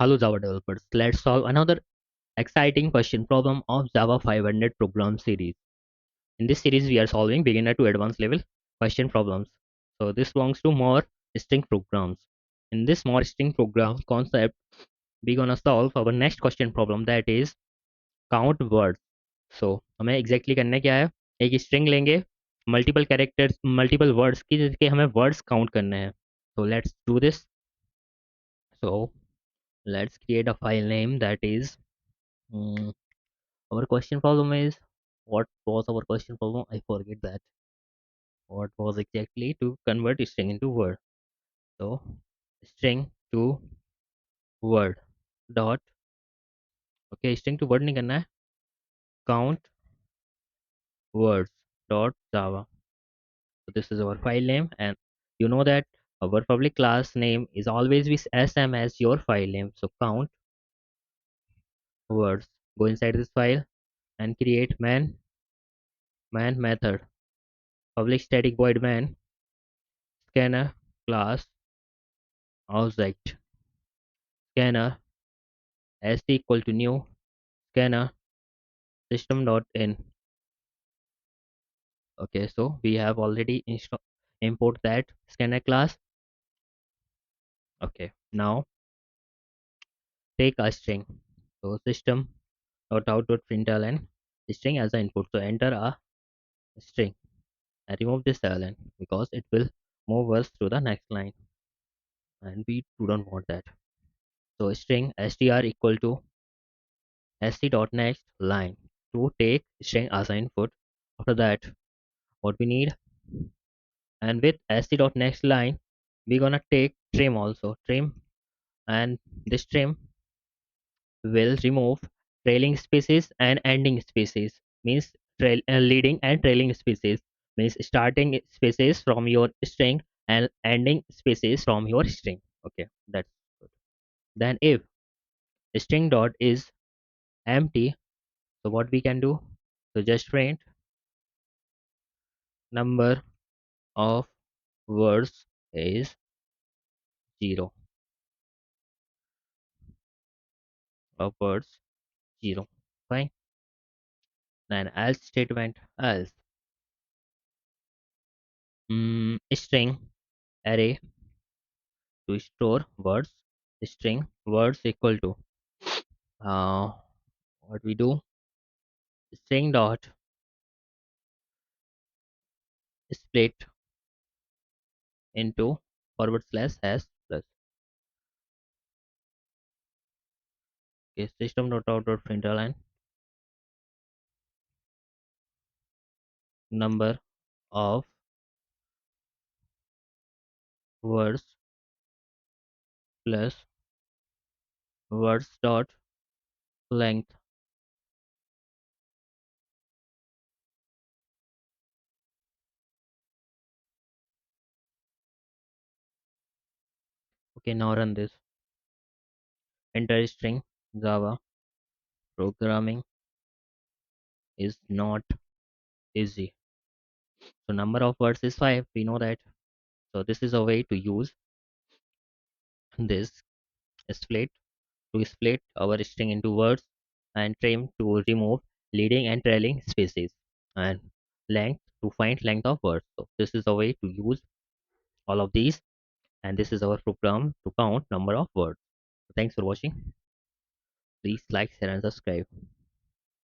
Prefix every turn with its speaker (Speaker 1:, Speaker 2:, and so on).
Speaker 1: Hello Java developers, let's solve another exciting question problem of Java 500 program series. In this series we are solving beginner to advanced level question problems. So this belongs to more string programs. In this more string program concept, we're gonna solve our next question problem, that is count words. So हमें exactly करना क्या है, एक string लेंगे, multiple characters multiple words की जिसके हमें words count करने हैं. So let's do this. So let's create a file name, that is hmm, our question problem is, what was our question problem? I forget that. What was exactly to convert string into word? So string to word dot, okay, string to word नहीं करना है, count words dot java. So this is our file name, and you know that our public class name is always with sm as your file name. So count words. Go inside this file and create man method, public static void man scanner class object scanner st equal to new scanner system.in. Okay, so we have already import that scanner class. Okay, now take a string. So system dot out dot println string as an input. So enter a string and remove this ln because it will move us to the next line, and we do not want that. So string str equal to st dot next line to take string as an input. After that, what we need, and with st dot next line we're gonna take trim also, trim, and this trim will remove trailing species and ending species, means leading and trailing species, means starting species from your string and ending species from your string. Okay, that's good. Then if string dot is empty, so what we can do, so just print number of words is 0, of words 0. Fine. Then else statement, else string array to store words, string words equal to uh, what we do, string dot split into forward slash hash plus, okay, system dot out dot println number of words plus words dot length. Okay, now run this. Enter string. Java programming is not easy. So number of words is 5, we know that. So this is a way to use this split, to split our string into words, and trim to remove leading and trailing species, and length to find length of words. So this is a way to use all of these, and this is our program to count number of words. Thanks for watching. Please like, share and subscribe.